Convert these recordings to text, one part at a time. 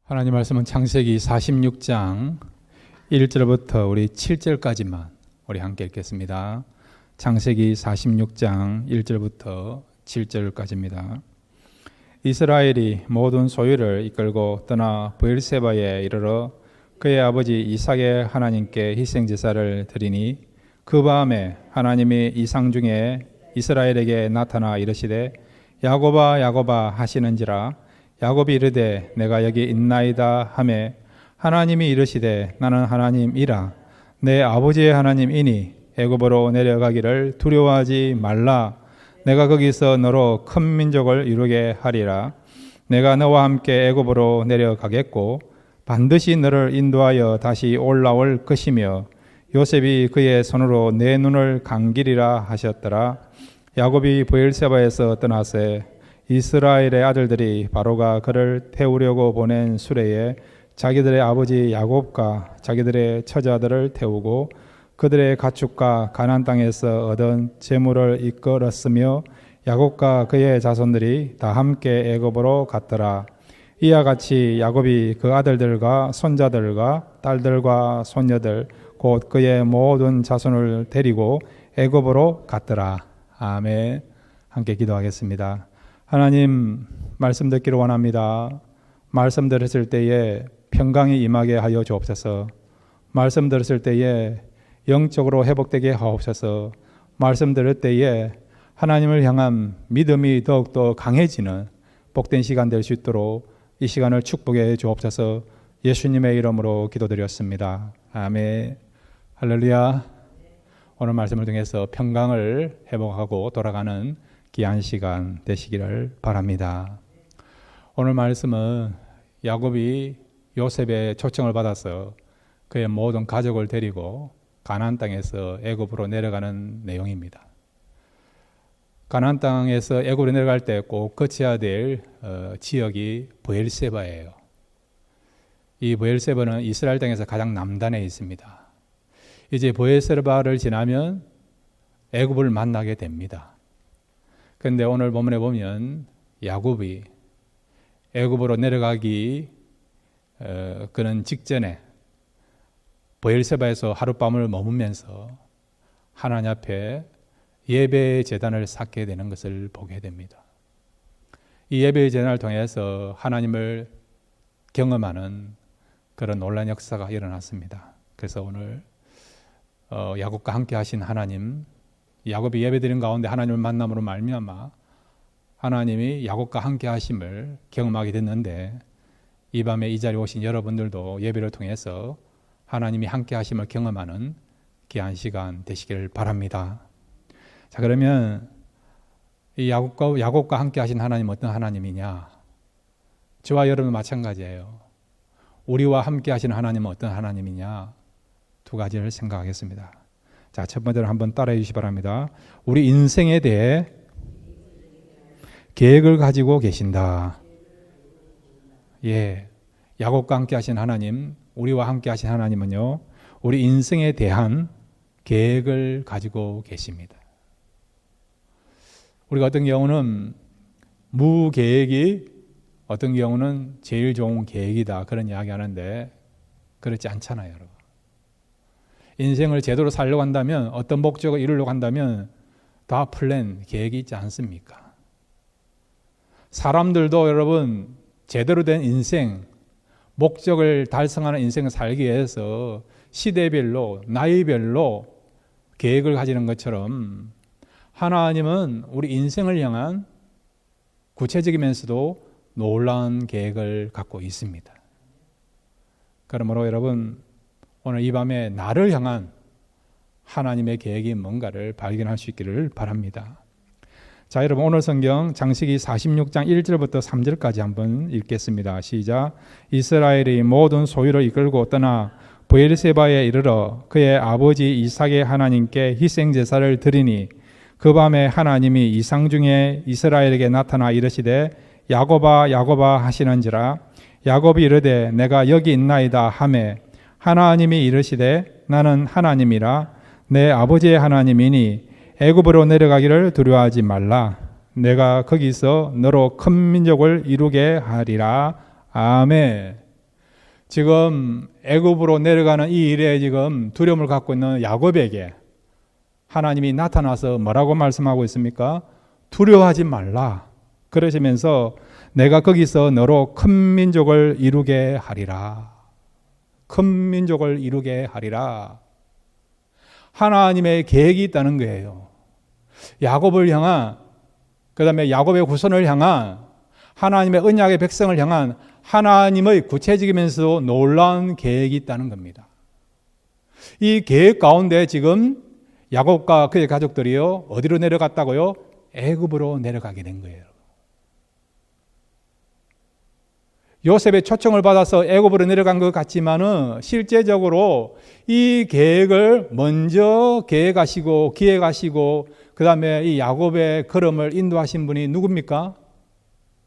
하나님 말씀은 창세기 46장 1절부터 우리 7절까지만 우리 함께 읽겠습니다. 창세기 46장 1절부터 7절까지입니다. 이스라엘이 모든 소유를 이끌고 떠나 브엘세바에 이르러 그의 아버지 이삭의 하나님께 희생제사를 드리니 그 밤에 하나님이 이상 중에 이스라엘에게 나타나 이르시되 야곱아 야곱아 하시는지라. 야곱이 이르되 내가 여기 있나이다 하매 하나님이 이르시되 나는 하나님이라. 내 아버지의 하나님이니 애굽으로 내려가기를 두려워하지 말라. 내가 거기서 너로 큰 민족을 이루게 하리라. 내가 너와 함께 애굽으로 내려가겠고 반드시 너를 인도하여 다시 올라올 것이며 요셉이 그의 손으로 내 눈을 감기리라 하셨더라. 야곱이 브엘세바에서 떠나세 이스라엘의 아들들이 바로가 그를 태우려고 보낸 수레에 자기들의 아버지 야곱과 자기들의 처자들을 태우고 그들의 가축과 가나안 땅에서 얻은 재물을 이끌었으며 야곱과 그의 자손들이 다 함께 애굽으로 갔더라. 이와 같이 야곱이 그 아들들과 손자들과 딸들과 손녀들 곧 그의 모든 자손을 데리고 애굽으로 갔더라. 아멘. 함께 기도하겠습니다. 하나님, 말씀 듣기를 원합니다. 말씀 들었을 때에 평강이 임하게 하여 주옵소서. 말씀 들었을 때에 영적으로 회복되게 하옵소서. 말씀 들을 때에 하나님을 향한 믿음이 더욱더 강해지는 복된 시간 될 수 있도록 이 시간을 축복해 주옵소서. 예수님의 이름으로 기도드렸습니다. 아멘. 할렐루야. 오늘 말씀을 통해서 평강을 회복하고 돌아가는 귀한 시간 되시기를 바랍니다. 오늘 말씀은 야곱이 요셉의 초청을 받아서 그의 모든 가족을 데리고 가나안 땅에서 애굽으로 내려가는 내용입니다. 가나안 땅에서 애굽으로 내려갈 때 꼭 거쳐야 될 지역이 브엘세바예요. 이 브엘세바는 이스라엘 땅에서 가장 남단에 있습니다. 이제 브엘세바를 지나면 애굽을 만나게 됩니다. 그런데 오늘 본문에 보면 야곱이 애굽으로 내려가기 그는 직전에 브엘세바에서 하룻밤을 머무면서 하나님 앞에 예배의 제단을 쌓게 되는 것을 보게 됩니다. 이 예배의 제단을 통해서 하나님을 경험하는 그런 놀라운 역사가 일어났습니다. 그래서 오늘 야곱과 함께 하신 하나님, 야곱이 예배드린 가운데 하나님을 만남으로 말미암아 하나님이 야곱과 함께 하심을 경험하게 됐는데 이 밤에 이 자리에 오신 여러분들도 예배를 통해서 하나님이 함께 하심을 경험하는 귀한 시간 되시기를 바랍니다. 자, 그러면 이 야곱과 함께 하신 하나님 어떤 하나님이냐? 저와 여러분 마찬가지예요. 우리와 함께 하시는 하나님은 어떤 하나님이냐? 두 가지를 생각하겠습니다. 자, 첫 번째로 한번 따라해 주시기 바랍니다. 우리 인생에 대해 계획을 가지고 계신다. 예, 야곱과 함께 하신 하나님, 우리와 함께 하신 하나님은요, 우리 인생에 대한 계획을 가지고 계십니다. 우리가 어떤 경우는 무계획이 어떤 경우는 제일 좋은 계획이다 그런 이야기 하는데 그렇지 않잖아요, 여러분. 인생을 제대로 살려고 한다면 어떤 목적을 이루려고 한다면 다 플랜, 계획이 있지 않습니까? 사람들도 여러분 제대로 된 인생, 목적을 달성하는 인생을 살기 위해서 시대별로, 나이별로 계획을 가지는 것처럼 하나님은 우리 인생을 향한 구체적이면서도 놀라운 계획을 갖고 있습니다. 그러므로 여러분 오늘 이 밤에 나를 향한 하나님의 계획이 뭔가를 발견할 수 있기를 바랍니다. 자, 여러분 오늘 성경 창세기 46장 1절부터 3절까지 한번 읽겠습니다. 시작. 이스라엘이 모든 소유를 이끌고 떠나 브엘세바에 이르러 그의 아버지 이삭의 하나님께 희생제사를 드리니 그 밤에 하나님이 이상 중에 이스라엘에게 나타나 이르시되 야곱아 야곱아 하시는지라. 야곱이 이르되 내가 여기 있나이다 하매 하나님이 이르시되 나는 하나님이라. 내 아버지의 하나님이니 애굽으로 내려가기를 두려워하지 말라. 내가 거기서 너로 큰 민족을 이루게 하리라. 아멘. 지금 애굽으로 내려가는 이 일에 지금 두려움을 갖고 있는 야곱에게 하나님이 나타나서 뭐라고 말씀하고 있습니까? 두려워하지 말라. 그러시면서 내가 거기서 너로 큰 민족을 이루게 하리라. 큰 민족을 이루게 하리라. 하나님의 계획이 있다는 거예요. 야곱을 향한, 그 다음에 야곱의 후손을 향한, 하나님의 언약의 백성을 향한 하나님의 구체적이면서 놀라운 계획이 있다는 겁니다. 이 계획 가운데 지금 야곱과 그의 가족들이요, 어디로 내려갔다고요? 애굽으로 내려가게 된 거예요. 요셉의 초청을 받아서 애굽으로 내려간 것 같지만은 실제적으로 이 계획을 먼저 계획하시고 기획하시고 그 다음에 이 야곱의 걸음을 인도하신 분이 누굽니까?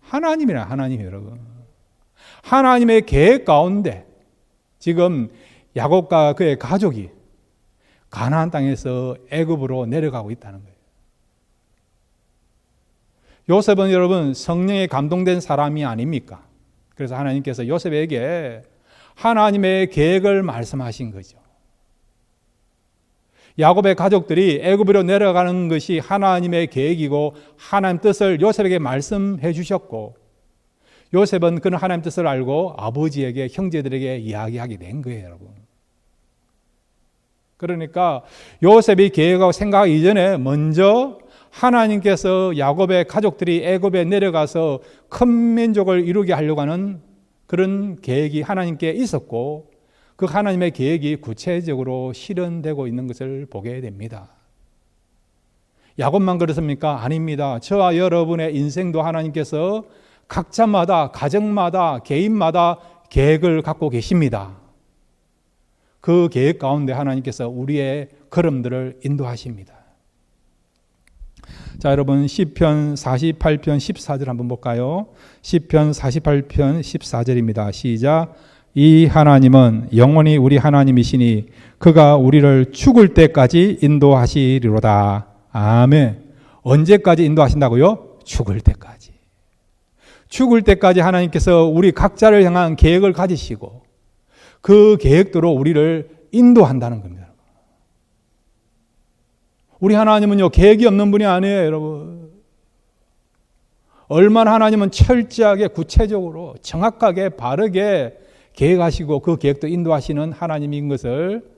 하나님이라. 하나님 여러분. 하나님의 계획 가운데 지금 야곱과 그의 가족이 가나안 땅에서 애굽으로 내려가고 있다는 거예요. 요셉은 여러분 성령에 감동된 사람이 아닙니까? 그래서 하나님께서 요셉에게 하나님의 계획을 말씀하신 거죠. 야곱의 가족들이 애굽으로 내려가는 것이 하나님의 계획이고 하나님 뜻을 요셉에게 말씀해 주셨고 요셉은 그런 하나님 뜻을 알고 아버지에게 형제들에게 이야기하게 된 거예요, 여러분. 그러니까 요셉이 계획하고 생각하기 이전에 먼저 하나님께서 야곱의 가족들이 애굽에 내려가서 큰 민족을 이루게 하려고 하는 그런 계획이 하나님께 있었고 그 하나님의 계획이 구체적으로 실현되고 있는 것을 보게 됩니다. 야곱만 그렇습니까? 아닙니다. 저와 여러분의 인생도 하나님께서 각자마다, 가정마다, 개인마다 계획을 갖고 계십니다. 그 계획 가운데 하나님께서 우리의 걸음들을 인도하십니다. 자, 여러분 시편 48편 14절 한번 볼까요? 시편 48편 14절입니다. 시작. 이 하나님은 영원히 우리 하나님이시니 그가 우리를 죽을 때까지 인도하시리로다. 아멘. 언제까지 인도하신다고요? 죽을 때까지. 죽을 때까지 하나님께서 우리 각자를 향한 계획을 가지시고 그 계획대로 우리를 인도한다는 겁니다. 우리 하나님은요, 계획이 없는 분이 아니에요, 여러분. 얼마나 하나님은 철저하게 구체적으로 정확하게 바르게 계획하시고 그 계획도 인도하시는 하나님인 것을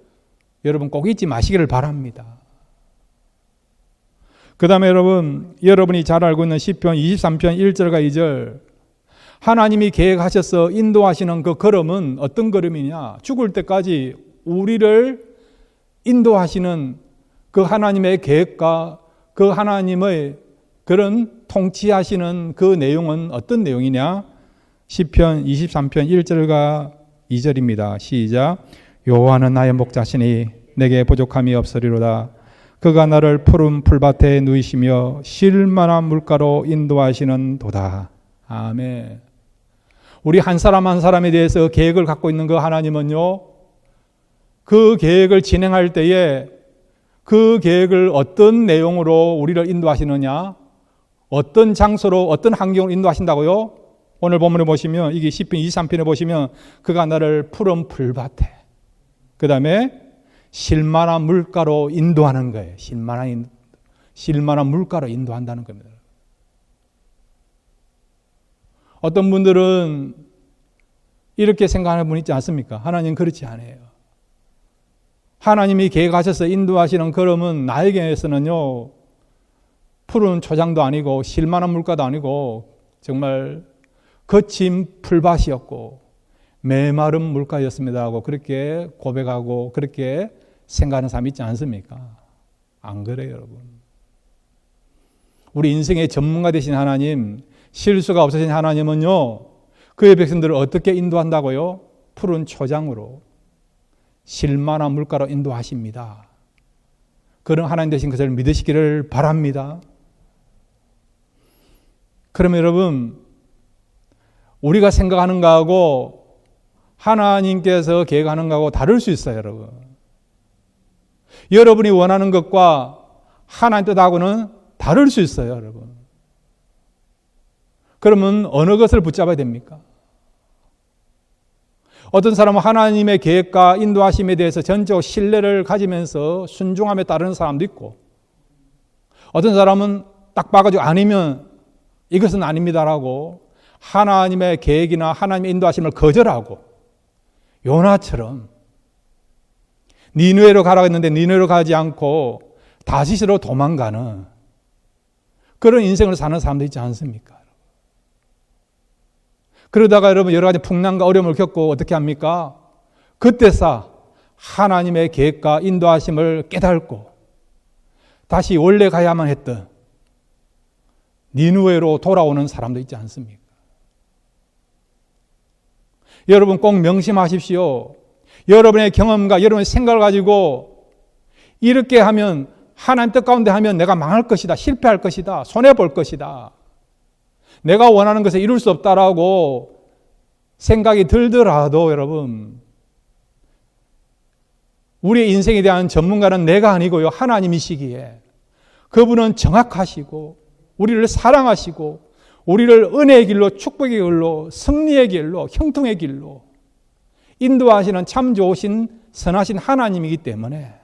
여러분 꼭 잊지 마시기를 바랍니다. 그 다음에 여러분이 잘 알고 있는 시편 23편 1절과 2절 하나님이 계획하셔서 인도하시는 그 걸음은 어떤 걸음이냐? 죽을 때까지 우리를 인도하시는 그 하나님의 계획과 그 하나님의 그런 통치하시는 그 내용은 어떤 내용이냐? 시편 23편 1절과 2절입니다. 시작. 여호와는 나의 목자시니 내게 부족함이 없으리로다. 그가 나를 푸른 풀밭에 누이시며 쉴 만한 물가로 인도하시는 도다. 아멘. 우리 한 사람 한 사람에 대해서 계획을 갖고 있는 그 하나님은요, 그 계획을 진행할 때에 그 계획을 어떤 내용으로 우리를 인도하시느냐, 어떤 장소로 어떤 환경으로 인도하신다고요? 오늘 본문에 보시면 이게 시편 23편에 보시면 그가 나를 푸른 풀밭에 그 다음에 쉴만한 물가로 인도하는 거예요. 쉴만한 물가로 인도한다는 겁니다. 어떤 분들은 이렇게 생각하는 분 있지 않습니까? 하나님 그렇지 않아요. 하나님이 계획하셔서 인도하시는 걸음은 나에게서는요, 푸른 초장도 아니고 쉴만한 물가도 아니고 정말 거친 풀밭이었고 메마른 물가였습니다 하고 그렇게 고백하고 그렇게 생각하는 사람이 있지 않습니까? 안 그래요, 여러분. 우리 인생의 전문가 되신 하나님, 실수가 없으신 하나님은요, 그의 백성들을 어떻게 인도한다고요? 푸른 초장으로 쉴만한 물가로 인도하십니다. 그런 하나님 되신 것을 믿으시기를 바랍니다. 그러면 여러분, 우리가 생각하는 거하고 하나님께서 계획하는 거하고 다를 수 있어요, 여러분. 여러분이 원하는 것과 하나님 뜻하고는 다를 수 있어요, 여러분. 그러면 어느 것을 붙잡아야 됩니까? 어떤 사람은 하나님의 계획과 인도하심에 대해서 전적 신뢰를 가지면서 순종함에 따르는 사람도 있고, 어떤 사람은 딱 봐가지고 아니면 이것은 아닙니다라고 하나님의 계획이나 하나님의 인도하심을 거절하고, 요나처럼 니느웨로 가라고 했는데 니느웨로 가지 않고 다시스로 도망가는 그런 인생을 사는 사람도 있지 않습니까? 그러다가 여러분 여러 가지 풍랑과 어려움을 겪고 어떻게 합니까? 그때서 하나님의 계획과 인도하심을 깨닫고 다시 원래 가야만 했던 니느웨로 돌아오는 사람도 있지 않습니까? 여러분 꼭 명심하십시오. 여러분의 경험과 여러분의 생각을 가지고 이렇게 하면, 하나님 뜻 가운데 하면 내가 망할 것이다, 실패할 것이다, 손해볼 것이다, 내가 원하는 것을 이룰 수 없다라고 생각이 들더라도 여러분, 우리의 인생에 대한 전문가는 내가 아니고요, 하나님이시기에 그분은 정확하시고 우리를 사랑하시고 우리를 은혜의 길로, 축복의 길로, 승리의 길로, 형통의 길로 인도하시는 참 좋으신 선하신 하나님이기 때문에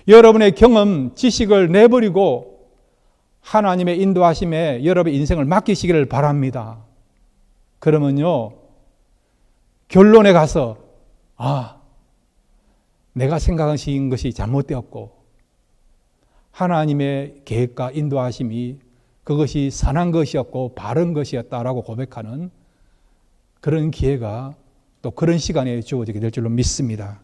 여러분의 경험, 지식을 내버리고 하나님의 인도하심에 여러분의 인생을 맡기시기를 바랍니다. 그러면요, 결론에 가서 내가 생각하신 것이 잘못되었고 하나님의 계획과 인도하심이 그것이 선한 것이었고 바른 것이었다라고 고백하는 그런 기회가 또 그런 시간에 주어지게 될 줄로 믿습니다.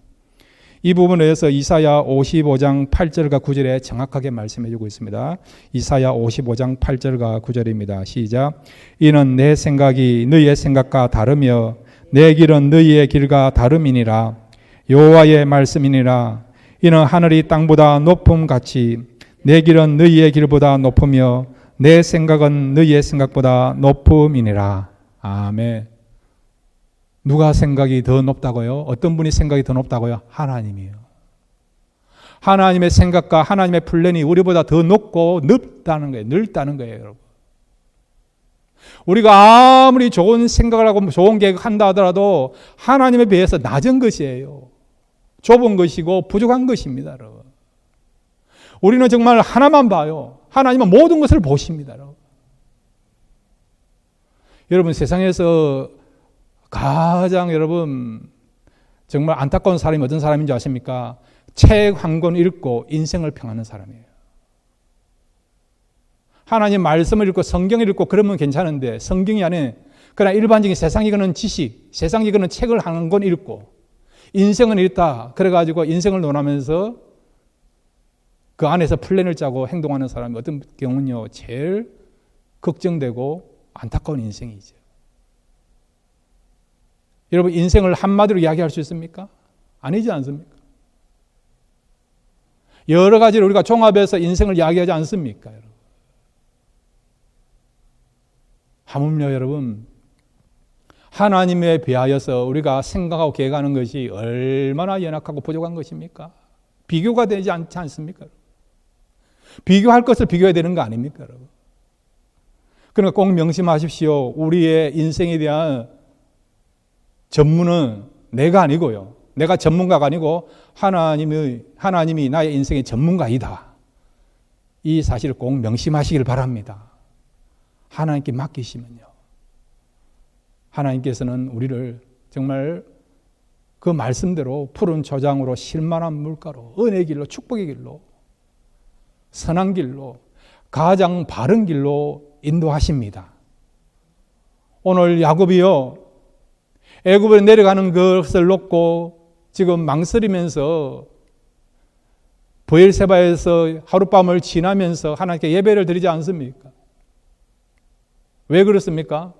이 부분에 대해서 이사야 55장 8절과 9절에 정확하게 말씀해 주고 있습니다. 이사야 55장 8절과 9절입니다. 시작. 이는 내 생각이 너희의 생각과 다르며 내 길은 너희의 길과 다름이니라. 여호와의 말씀이니라. 이는 하늘이 땅보다 높음 같이 내 길은 너희의 길보다 높으며 내 생각은 너희의 생각보다 높음이니라. 아멘. 누가 생각이 더 높다고요? 어떤 분이 생각이 더 높다고요? 하나님이요. 하나님의 생각과 하나님의 플랜이 우리보다 더 높고 넓다는 거예요. 넓다는 거예요, 여러분. 우리가 아무리 좋은 생각을 하고 좋은 계획한다 하더라도 하나님에 비해서 낮은 것이에요. 좁은 것이고 부족한 것입니다, 여러분. 우리는 정말 하나만 봐요. 하나님은 모든 것을 보십니다, 여러분. 여러분, 세상에서 가장 여러분 정말 안타까운 사람이 어떤 사람인지 아십니까? 책 한 권 읽고 인생을 평하는 사람이에요. 하나님 말씀을 읽고 성경을 읽고 그러면 괜찮은데 성경이 아닌 그러나 일반적인 세상이 거는 지식, 세상이 거는 책을 한 권 읽고 인생은 읽다 그래가지고 인생을 논하면서 그 안에서 플랜을 짜고 행동하는 사람이 어떤 경우는요 제일 걱정되고 안타까운 인생이죠. 여러분 인생을 한마디로 이야기할 수 있습니까? 아니지 않습니까? 여러 가지를 우리가 종합해서 인생을 이야기하지 않습니까? 여러분? 하물며 여러분 하나님에 비하여서 우리가 생각하고 계획하는 것이 얼마나 연약하고 부족한 것입니까? 비교가 되지 않지 않습니까? 비교할 것을 비교해야 되는 거 아닙니까? 여러분? 그러니까 꼭 명심하십시오. 우리의 인생에 대한 전문은 내가 아니고요. 내가 전문가가 아니고 하나님이 나의 인생의 전문가이다. 이 사실을 꼭 명심하시길 바랍니다. 하나님께 맡기시면요. 하나님께서는 우리를 정말 그 말씀대로 푸른 초장으로 실만한 물가로 은혜의 길로 축복의 길로 선한 길로 가장 바른 길로 인도하십니다. 오늘 야곱이요. 애굽에 내려가는 것을 놓고 지금 망설이면서 브엘세바에서 하룻밤을 지나면서 하나님께 예배를 드리지 않습니까? 왜 그렇습니까?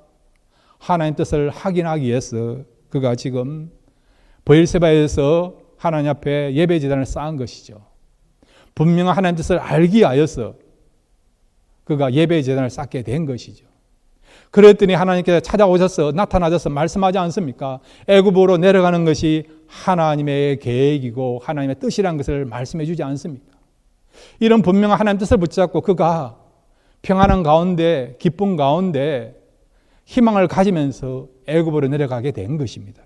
하나님 뜻을 확인하기 위해서 그가 지금 브엘세바에서 하나님 앞에 예배 제단을 쌓은 것이죠. 분명한 하나님 뜻을 알기 위하여서 그가 예배 제단을 쌓게 된 것이죠. 그랬더니 하나님께서 찾아오셔서 나타나셔서 말씀하지 않습니까? 애굽으로 내려가는 것이 하나님의 계획이고 하나님의 뜻이라는 것을 말씀해 주지 않습니까? 이런 분명한 하나님 뜻을 붙잡고 그가 평안한 가운데 기쁨 가운데 희망을 가지면서 애굽으로 내려가게 된 것입니다.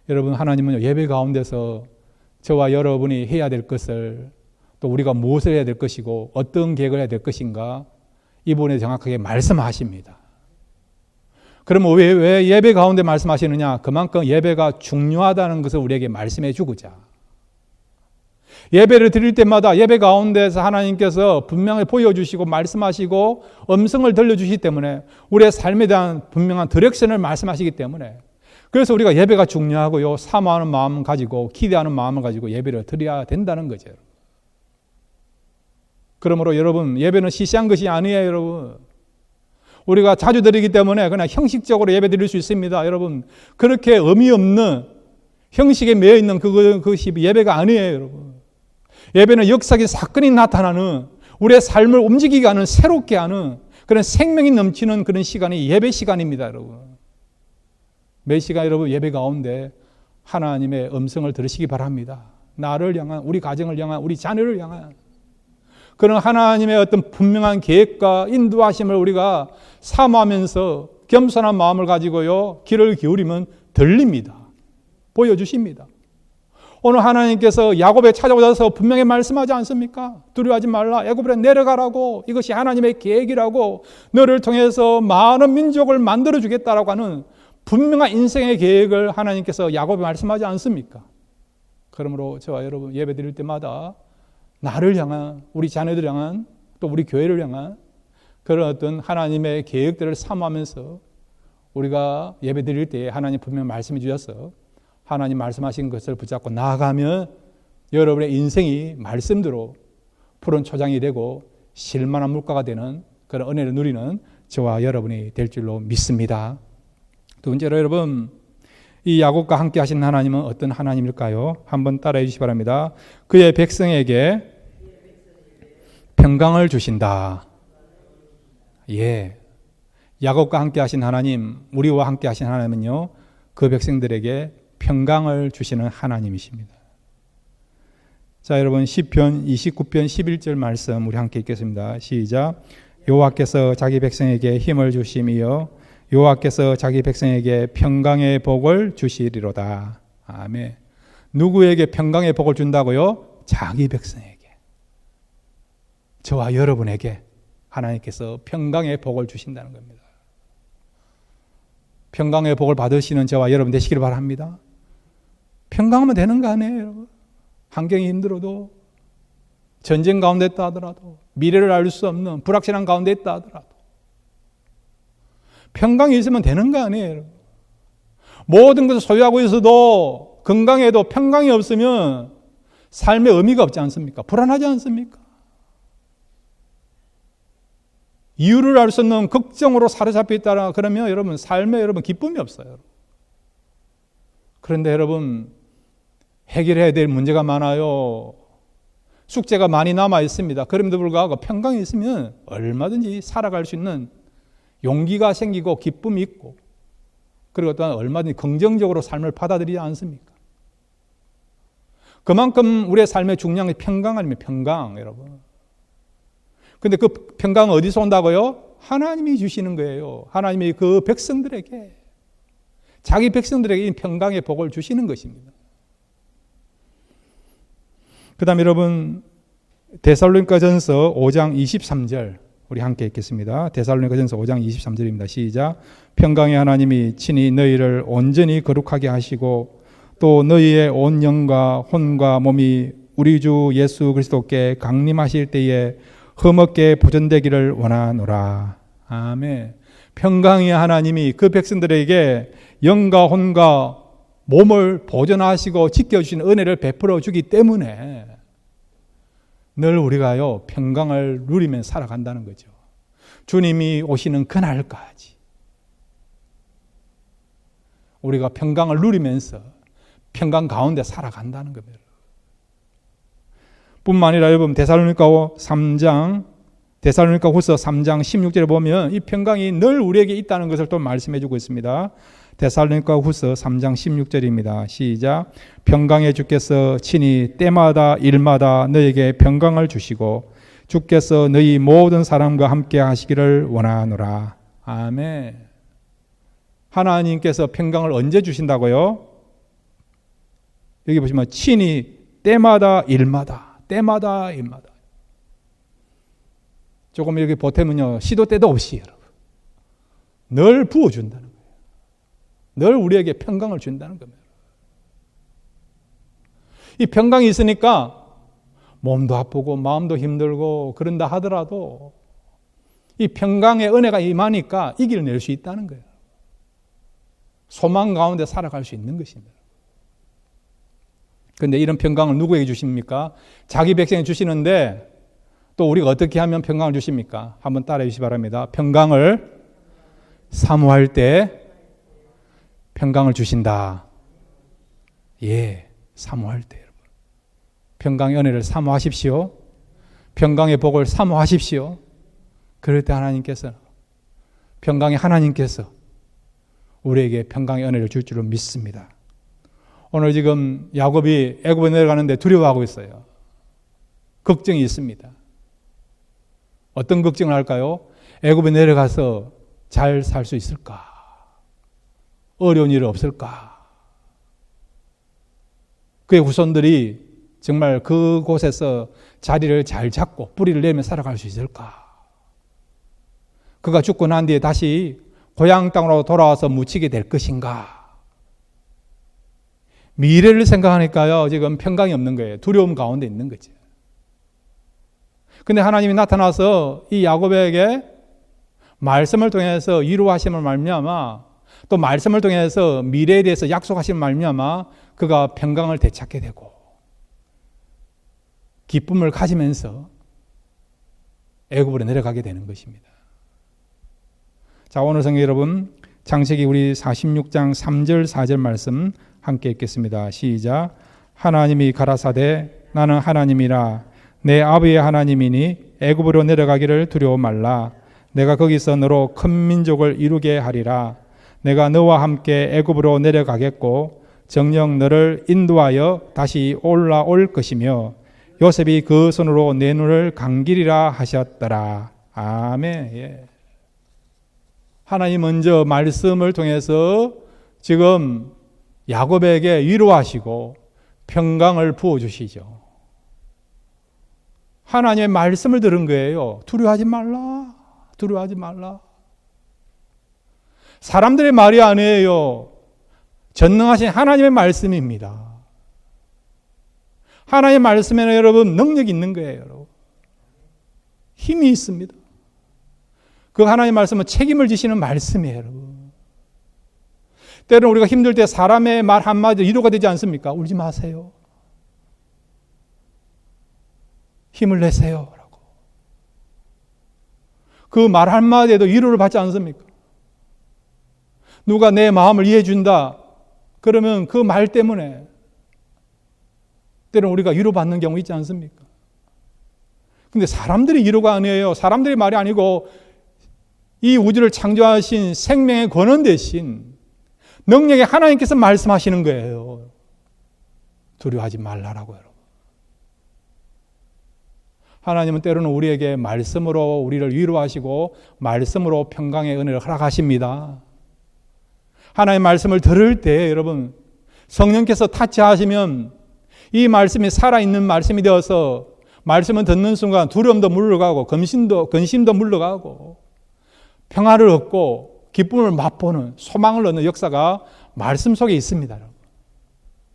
여러분, 하나님은 예배 가운데서 저와 여러분이 해야 될 것을, 또 우리가 무엇을 해야 될 것이고 어떤 계획을 해야 될 것인가, 이번에 정확하게 말씀하십니다. 그럼 왜 예배 가운데 말씀하시느냐? 그만큼 예배가 중요하다는 것을 우리에게 말씀해 주고자. 예배를 드릴 때마다 예배 가운데서 하나님께서 분명히 보여주시고 말씀하시고 음성을 들려주시기 때문에 우리의 삶에 대한 분명한 디렉션을 말씀하시기 때문에, 그래서 우리가 예배가 중요하고요, 사모하는 마음을 가지고 기대하는 마음을 가지고 예배를 드려야 된다는 거죠. 그러므로 여러분, 예배는 시시한 것이 아니에요. 여러분, 우리가 자주 드리기 때문에 그냥 형식적으로 예배 드릴 수 있습니다. 여러분, 그렇게 의미 없는 형식에 매여 있는 그것이 예배가 아니에요. 여러분, 예배는 역사적인 사건이 나타나는, 우리의 삶을 움직이게 하는, 새롭게 하는 그런 생명이 넘치는 그런 시간이 예배 시간입니다. 여러분, 매 시간 여러분 예배 가운데 하나님의 음성을 들으시기 바랍니다. 나를 향한, 우리 가정을 향한, 우리 자녀를 향한 그런 하나님의 어떤 분명한 계획과 인도하심을 우리가 사모하면서 겸손한 마음을 가지고요, 귀를 기울이면 들립니다. 보여주십니다. 오늘 하나님께서 야곱에 찾아오셔서 분명히 말씀하지 않습니까? 두려워하지 말라, 애굽으로 내려가라고, 이것이 하나님의 계획이라고, 너를 통해서 많은 민족을 만들어 주겠다라고 하는 분명한 인생의 계획을 하나님께서 야곱에 말씀하지 않습니까? 그러므로 저와 여러분 예배 드릴 때마다 나를 향한, 우리 자녀들 향한, 또 우리 교회를 향한 그런 어떤 하나님의 계획들을 사모하면서 우리가 예배 드릴 때에 하나님 분명히 말씀해 주셔서 하나님 말씀하신 것을 붙잡고 나아가면 여러분의 인생이 말씀대로 푸른 초장이 되고 실만한 물가가 되는 그런 은혜를 누리는 저와 여러분이 될 줄로 믿습니다. 두 번째로 여러분, 이 야곱과 함께 하신 하나님은 어떤 하나님일까요? 한번 따라해 주시기 바랍니다. 그의 백성에게 평강을 주신다. 예, 야곱과 함께 하신 하나님, 우리와 함께 하신 하나님은요, 그 백성들에게 평강을 주시는 하나님이십니다. 자, 여러분, 시편 29편 11절 말씀 우리 함께 읽겠습니다. 시작. 여호와께서 자기 백성에게 힘을 주심이요 여호와께서 자기 백성에게 평강의 복을 주시리로다. 아멘. 누구에게 평강의 복을 준다고요? 자기 백성에게. 저와 여러분에게 하나님께서 평강의 복을 주신다는 겁니다. 평강의 복을 받으시는 저와 여러분 되시기를 바랍니다. 평강하면 되는 거 아니에요, 여러분? 환경이 힘들어도, 전쟁 가운데 있다 하더라도, 미래를 알 수 없는 불확실한 가운데 있다 하더라도 평강이 있으면 되는 거 아니에요, 여러분? 모든 것을 소유하고 있어도, 건강해도 평강이 없으면 삶의 의미가 없지 않습니까? 불안하지 않습니까? 이유를 알 수 없는 걱정으로 사로잡혀 있다라 그러면 여러분 삶에 여러분 기쁨이 없어요. 그런데 여러분 해결해야 될 문제가 많아요. 숙제가 많이 남아 있습니다. 그럼에도 불구하고 평강이 있으면 얼마든지 살아갈 수 있는 용기가 생기고 기쁨이 있고, 그리고 또한 얼마든지 긍정적으로 삶을 받아들이지 않습니까? 그만큼 우리의 삶의 중요한 게 평강 아니면 평강, 여러분. 근데 그 평강은 어디서 온다고요? 하나님이 주시는 거예요. 하나님이 그 백성들에게, 자기 백성들에게 이 평강의 복을 주시는 것입니다. 그 다음에 여러분, 데살로니가전서 5장 23절 우리 함께 읽겠습니다. 데살로니가전서 5장 23절입니다. 시작. 평강의 하나님이 친히 너희를 온전히 거룩하게 하시고 또 너희의 온 영과 혼과 몸이 우리 주 예수 그리스도께 강림하실 때에 흠없게 보존되기를 원하노라. 아멘. 평강의 하나님이 그 백성들에게 영과 혼과 몸을 보존하시고 지켜주시는 은혜를 베풀어 주기 때문에 늘 우리가요 평강을 누리며 살아간다는 거죠. 주님이 오시는 그날까지 우리가 평강을 누리면서 평강 가운데 살아간다는 겁니다. 뿐만 아니라 여러분 데살로니가후서 3장 16절에 보면 이 평강이 늘 우리에게 있다는 것을 또 말씀해 주고 있습니다. 데살로니가후서 3장 16절입니다. 시작. 평강의 주께서 친히 때마다 일마다 너에게 평강을 주시고 주께서 너희 모든 사람과 함께 하시기를 원하노라. 아멘. 하나님께서 평강을 언제 주신다고요? 여기 보시면 친히 때마다 일마다 조금 이렇게 보태면요 시도 때도 없이 여러분 늘 부어준다는 거예요. 늘 우리에게 평강을 준다는 겁니다. 이 평강이 있으니까 몸도 아프고 마음도 힘들고 그런다 하더라도 이 평강의 은혜가 임하니까 이겨낼 수 있다는 거예요. 소망 가운데 살아갈 수 있는 것입니다. 그런데 이런 평강을 누구에게 주십니까? 자기 백성에 주시는데 또 우리가 어떻게 하면 평강을 주십니까? 한번 따라해 주시기 바랍니다. 평강을 사모할 때 평강을 주신다. 예, 사모할 때 여러분. 평강의 은혜를 사모하십시오. 평강의 복을 사모하십시오. 그럴 때 평강의 하나님께서 우리에게 평강의 은혜를 줄 줄로 믿습니다. 오늘 지금 야곱이 애굽에 내려가는데 두려워하고 있어요. 걱정이 있습니다. 어떤 걱정을 할까요? 애굽에 내려가서 잘 살 수 있을까? 어려운 일 없을까? 그의 후손들이 정말 그곳에서 자리를 잘 잡고 뿌리를 내며 살아갈 수 있을까? 그가 죽고 난 뒤에 다시 고향 땅으로 돌아와서 묻히게 될 것인가? 미래를 생각하니까요, 지금 평강이 없는 거예요. 두려움 가운데 있는 거죠. 근데 하나님이 나타나서 이 야곱에게 말씀을 통해서 위로하심을 말미암아 또 말씀을 통해서 미래에 대해서 약속하심을 말미암아 그가 평강을 되찾게 되고 기쁨을 가지면서 애굽으로 내려가게 되는 것입니다. 자, 오늘 성경 여러분 창세기 우리 46장 3절 4절 말씀 함께 읽겠습니다. 시작. 하나님이 가라사대 나는 하나님이라 내 아버지의 하나님이니 애굽으로 내려가기를 두려워 말라. 내가 거기서 너로 큰 민족을 이루게 하리라. 내가 너와 함께 애굽으로 내려가겠고 정녕 너를 인도하여 다시 올라올 것이며 요셉이 그 손으로 내 눈을 감기리라 하셨더라. 아멘. 예. 하나님 먼저 말씀을 통해서 지금 야곱에게 위로하시고 평강을 부어주시죠. 하나님의 말씀을 들은 거예요. 두려워하지 말라. 두려워하지 말라. 사람들의 말이 아니에요. 전능하신 하나님의 말씀입니다. 하나님의 말씀에는 여러분 능력이 있는 거예요. 여러분. 힘이 있습니다. 그 하나님의 말씀은 책임을 지시는 말씀이에요. 여러분. 때로는 우리가 힘들 때 사람의 말 한마디도 위로가 되지 않습니까? 울지 마세요. 힘을 내세요. 라고. 그 말 한마디에도 위로를 받지 않습니까? 누가 내 마음을 이해해 준다. 그러면 그 말 때문에 때로는 우리가 위로받는 경우 있지 않습니까? 근데 사람들이 위로가 아니에요. 사람들의 말이 아니고 이 우주를 창조하신 생명의 권원 대신 능력의 하나님께서 말씀하시는 거예요. 두려워하지 말라라고 여러분. 하나님은 때로는 우리에게 말씀으로 우리를 위로하시고 말씀으로 평강의 은혜를 허락하십니다. 하나님의 말씀을 들을 때 여러분 성령께서 타치하시면 이 말씀이 살아있는 말씀이 되어서 말씀을 듣는 순간 두려움도 물러가고 근심도 물러가고 평화를 얻고 기쁨을 맛보는 소망을 얻는 역사가 말씀 속에 있습니다. 여러분.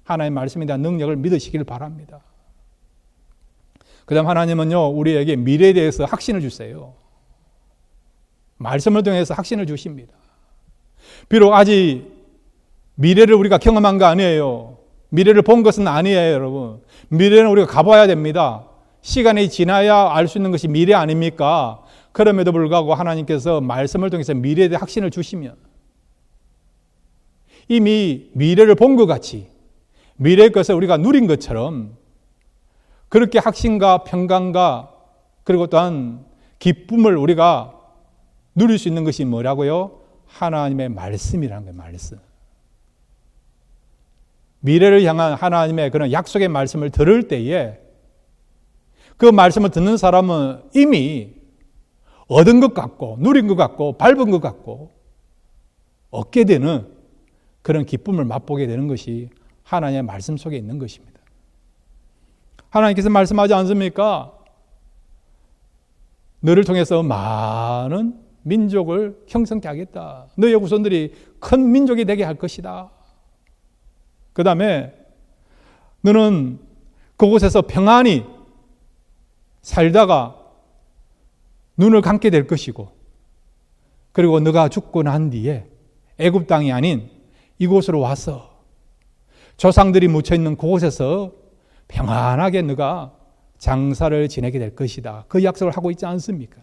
하나님의 말씀에 대한 능력을 믿으시길 바랍니다. 그 다음 하나님은요 우리에게 미래에 대해서 확신을 주세요. 말씀을 통해서 확신을 주십니다. 비록 아직 미래를 우리가 경험한 거 아니에요. 미래를 본 것은 아니에요, 여러분. 미래는 우리가 가봐야 됩니다. 시간이 지나야 알 수 있는 것이 미래 아닙니까? 그럼에도 불구하고 하나님께서 말씀을 통해서 미래에 대해 확신을 주시면 이미 미래를 본 것 같이 미래의 것을 우리가 누린 것처럼 그렇게 확신과 평강과 그리고 또한 기쁨을 우리가 누릴 수 있는 것이 뭐라고요? 하나님의 말씀이라는 거예요. 말씀. 미래를 향한 하나님의 그런 약속의 말씀을 들을 때에 그 말씀을 듣는 사람은 이미 얻은 것 같고 누린 것 같고 밟은 것 같고 얻게 되는 그런 기쁨을 맛보게 되는 것이 하나님의 말씀 속에 있는 것입니다. 하나님께서 말씀하지 않습니까? 너를 통해서 많은 민족을 형성케 하겠다. 너의 후손들이 큰 민족이 되게 할 것이다. 그 다음에 너는 그곳에서 평안히 살다가 눈을 감게 될 것이고, 그리고 너가 죽고 난 뒤에 애굽 땅이 아닌 이곳으로 와서 조상들이 묻혀있는 그곳에서 평안하게 너가 장사를 지내게 될 것이다. 그 약속을 하고 있지 않습니까?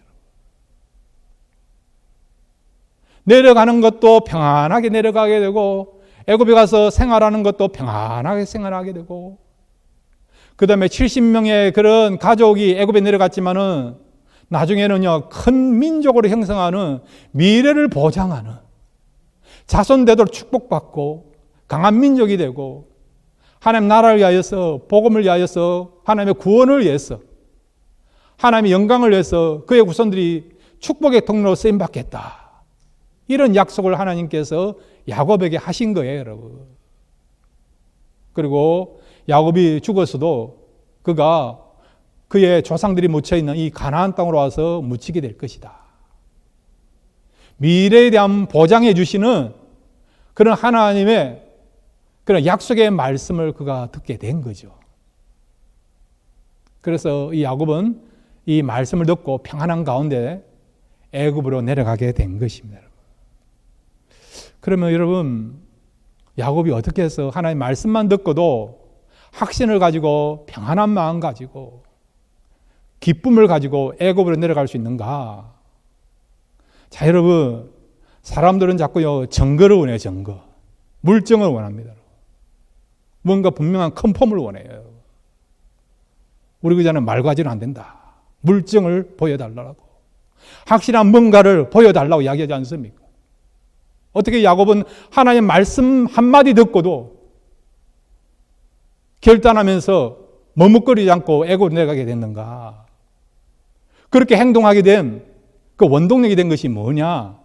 내려가는 것도 평안하게 내려가게 되고, 애굽에 가서 생활하는 것도 평안하게 생활하게 되고, 그 다음에 70명의 그런 가족이 애굽에 내려갔지만은 나중에는요, 큰 민족으로 형성하는 미래를 보장하는 자손되도록 축복받고 강한 민족이 되고, 하나님 나라를 위하여서, 복음을 위하여서, 하나님의 구원을 위해서, 하나님의 영광을 위해서 그의 후손들이 축복의 통로로 쓰임받겠다. 이런 약속을 하나님께서 야곱에게 하신 거예요, 여러분. 그리고 야곱이 죽었어도 그가 그의 조상들이 묻혀있는 이 가나안 땅으로 와서 묻히게 될 것이다. 미래에 대한 보장해 주시는 그런 하나님의 그런 약속의 말씀을 그가 듣게 된 거죠. 그래서 이 야곱은 이 말씀을 듣고 평안한 가운데 애굽으로 내려가게 된 것입니다. 그러면 여러분, 야곱이 어떻게 해서 하나님의 말씀만 듣고도 확신을 가지고 평안한 마음 가지고 기쁨을 가지고 애굽으로 내려갈 수 있는가? 자, 여러분, 사람들은 자꾸요 증거를 원해요. 증거, 물증을 원합니다. 뭔가 분명한 컨펌을 원해요. 우리 그자는 말 가지는 안 된다. 물증을 보여달라고, 확실한 뭔가를 보여달라고 이야기하지 않습니까? 어떻게 야곱은 하나님의 말씀 한마디 듣고도 결단하면서 머뭇거리지 않고 애굽으로 내려가게 됐는가? 그렇게 행동하게 된 그 원동력이 된 것이 뭐냐?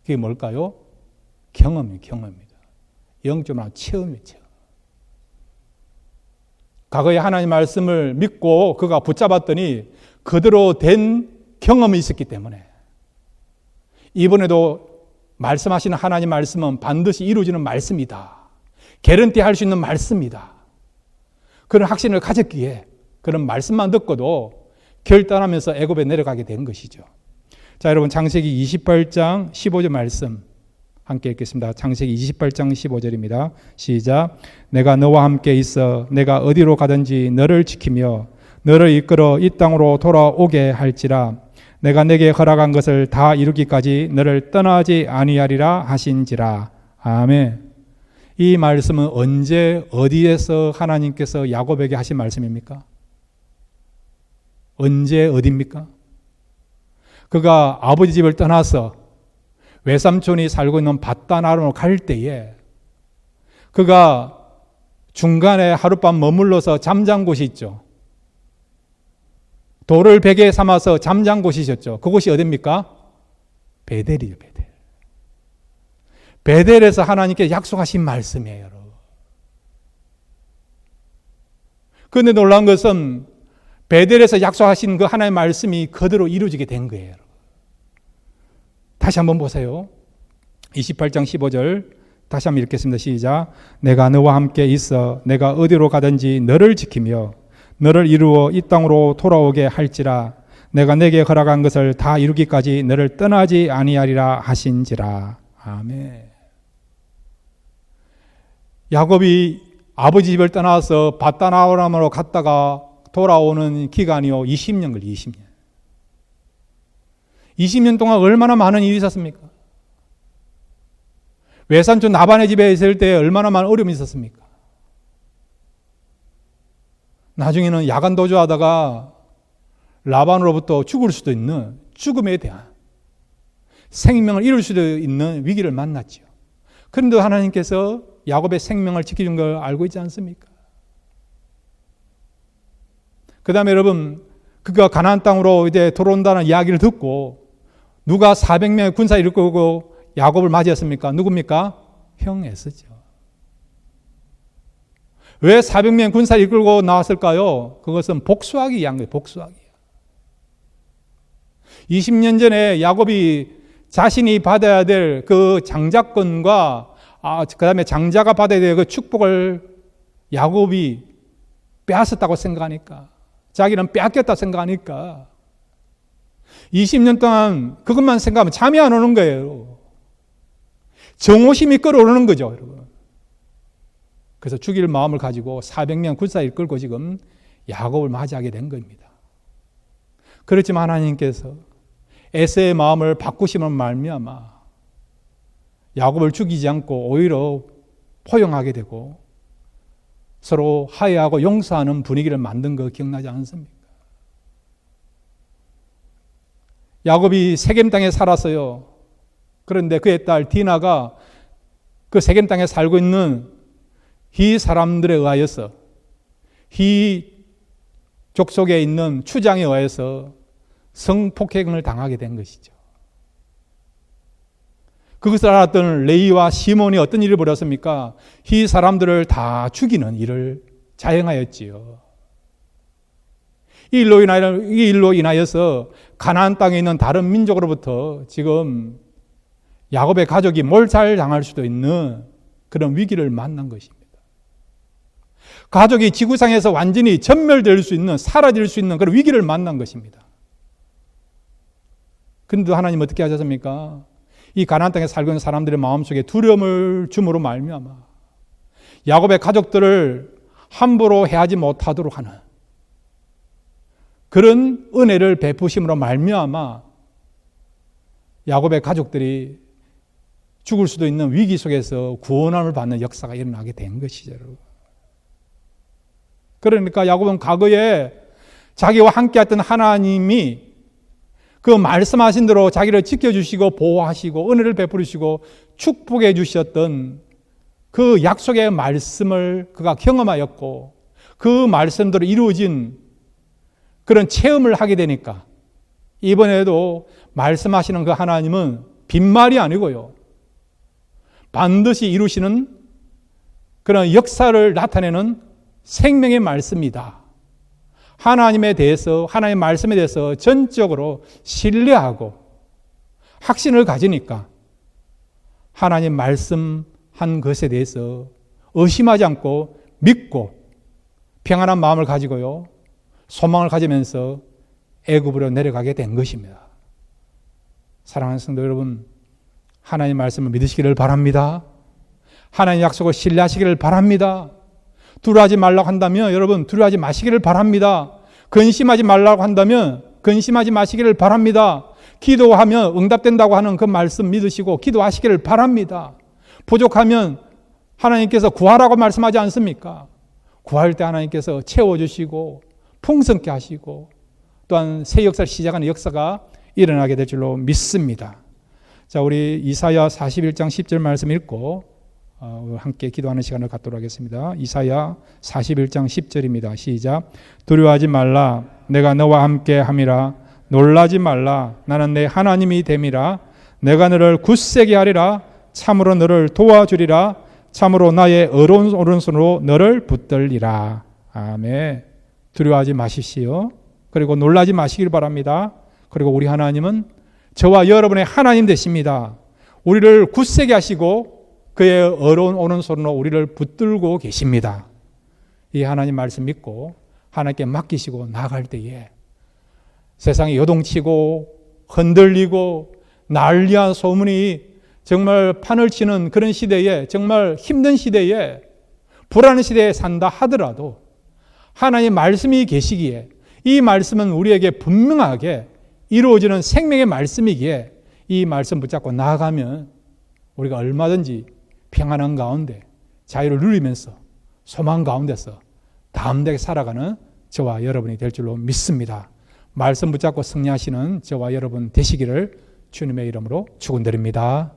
그게 뭘까요? 경험입니다. 영적으로 체험이에요. 체험. 과거에 하나님 말씀을 믿고 그가 붙잡았더니 그대로 된 경험이 있었기 때문에 이번에도 말씀하시는 하나님 말씀은 반드시 이루어지는 말씀이다. 개런티 할 수 있는 말씀이다. 그런 확신을 가졌기에 그런 말씀만 듣고도 결단하면서 애굽에 내려가게 된 것이죠. 자, 여러분, 창세기 28장 15절 말씀 함께 읽겠습니다. 창세기 28장 15절입니다. 시작. 내가 너와 함께 있어 내가 어디로 가든지 너를 지키며 너를 이끌어 이 땅으로 돌아오게 할지라. 내가 내게 허락한 것을 다 이루기까지 너를 떠나지 아니하리라 하신지라. 아멘. 이 말씀은 언제 어디에서 하나님께서 야곱에게 하신 말씀입니까? 언제 어디입니까? 그가 아버지 집을 떠나서 외삼촌이 살고 있는 밧단 아람으로 갈 때에 그가 중간에 하룻밤 머물러서 잠잔 곳이 있죠. 돌을 베개 삼아서 잠잔 곳이 있었죠. 그곳이 어디입니까? 베델이죠. 베델. 베델에서 하나님께 약속하신 말씀이에요, 여러분. 그런데 놀라운 것은 베델에서 약속하신 그 하나님의 말씀이 그대로 이루어지게 된 거예요, 여러분. 다시 한번 보세요. 28장 15절 다시 한번 읽겠습니다. 시작. 내가 너와 함께 있어 내가 어디로 가든지 너를 지키며 너를 이루어 이 땅으로 돌아오게 할지라. 내가 내게 허락한 것을 다 이루기까지 너를 떠나지 아니하리라 하신지라. 아멘. 야곱이 아버지 집을 떠나서 밧단 아람으로 갔다가 돌아오는 기간이요 20년 걸려. 20년. 20년 동안 얼마나 많은 일이 있었습니까? 외삼촌 나반의 집에 있을 때 얼마나 많은 어려움이 있었습니까? 나중에는 야간 도주하다가 라반으로부터 죽을 수도 있는 죽음에 대한 생명을 잃을 수도 있는 위기를 만났죠. 그런데 하나님께서 야곱의 생명을 지켜준 걸 알고 있지 않습니까? 그 다음에 여러분, 그가 가나안 땅으로 이제 들어온다는 이야기를 듣고 누가 400명의 군사를 이끌고 야곱을 맞이했습니까? 누굽니까? 형 에서죠. 왜 400명 군사를 이끌고 나왔을까요? 그것은 복수하기 위한 거예요. 복수하기. 20년 전에 야곱이 자신이 받아야 될 그 장자권과 그 다음에 장자가 받아야 될 그 축복을 야곱이 빼앗았다고 생각하니까, 자기는 빼앗겼다 생각하니까 20년 동안 그것만 생각하면 잠이 안 오는 거예요. 정오심이 끌어오르는 거죠, 여러분. 그래서 죽일 마음을 가지고 400명 군사를 이끌고 지금 야곱을 맞이하게 된 겁니다. 그렇지만 하나님께서 에서의 마음을 바꾸심을 말미암아 야곱을 죽이지 않고 오히려 포용하게 되고 서로 화해하고 용서하는 분위기를 만든 거 기억나지 않습니까? 야곱이 세겜 땅에 살았어요. 그런데 그의 딸 디나가 그 세겜 땅에 살고 있는 히 사람들에 의하여서, 히 족속에 있는 추장에 의해서 성폭행을 당하게 된 것이죠. 그것을 알았던 레위와 시몬이 어떤 일을 벌였습니까? 이 사람들을 다 죽이는 일을 자행하였지요. 이 일로 인하여서 가나안 땅에 있는 다른 민족으로부터 지금 야곱의 가족이 몰살당할 수도 있는 그런 위기를 만난 것입니다. 가족이 지구상에서 완전히 전멸될 수 있는, 사라질 수 있는 그런 위기를 만난 것입니다. 그런데 하나님 어떻게 하셨습니까? 이 가나안 땅에 살고 있는 사람들의 마음속에 두려움을 줌으로 말미암아 야곱의 가족들을 함부로 해하지 못하도록 하는 그런 은혜를 베푸심으로 말미암아 야곱의 가족들이 죽을 수도 있는 위기 속에서 구원함을 받는 역사가 일어나게 된 것이죠. 그러니까 야곱은 과거에 자기와 함께했던 하나님이 그 말씀하신 대로 자기를 지켜주시고 보호하시고 은혜를 베풀으시고 축복해 주셨던 그 약속의 말씀을 그가 경험하였고 그 말씀대로 이루어진 그런 체험을 하게 되니까 이번에도 말씀하시는 그 하나님은 빈말이 아니고요, 반드시 이루시는 그런 역사를 나타내는 생명의 말씀이다. 하나님에 대해서, 하나님의 말씀에 대해서 전적으로 신뢰하고 확신을 가지니까 하나님 말씀한 것에 대해서 의심하지 않고 믿고 평안한 마음을 가지고요, 소망을 가지면서 애굽으로 내려가게 된 것입니다. 사랑하는 성도 여러분, 하나님 말씀을 믿으시기를 바랍니다. 하나님 약속을 신뢰하시기를 바랍니다. 두려워하지 말라고 한다면 여러분 두려워하지 마시기를 바랍니다. 근심하지 말라고 한다면 근심하지 마시기를 바랍니다. 기도하면 응답된다고 하는 그 말씀 믿으시고 기도하시기를 바랍니다. 부족하면 하나님께서 구하라고 말씀하지 않습니까? 구할 때 하나님께서 채워주시고 풍성케 하시고 또한 새 역사를 시작하는 역사가 일어나게 될 줄로 믿습니다. 자, 우리 이사야 41장 10절 말씀 읽고 함께 기도하는 시간을 갖도록 하겠습니다. 이사야 41장 10절입니다. 시작. 두려워하지 말라. 내가 너와 함께 함이라. 놀라지 말라. 나는 내 하나님이 됨이라. 내가 너를 굳세게 하리라. 참으로 너를 도와주리라. 참으로 나의 오른손으로 너를 붙들리라. 아멘. 두려워하지 마십시오. 그리고 놀라지 마시길 바랍니다. 그리고 우리 하나님은 저와 여러분의 하나님 되십니다. 우리를 굳세게 하시고 그의 어려운 오른손으로 우리를 붙들고 계십니다. 이 하나님 말씀 믿고 하나님께 맡기시고 나아갈 때에 세상이 요동치고 흔들리고 난리와 소문이 정말 판을 치는 그런 시대에, 정말 힘든 시대에, 불안한 시대에 산다 하더라도 하나님 말씀이 계시기에 이 말씀은 우리에게 분명하게 이루어지는 생명의 말씀이기에 이 말씀 붙잡고 나아가면 우리가 얼마든지 평안한 가운데 자유를 누리면서 소망 가운데서 담대하게 살아가는 저와 여러분이 될 줄로 믿습니다. 말씀 붙잡고 승리하시는 저와 여러분 되시기를 주님의 이름으로 축원드립니다.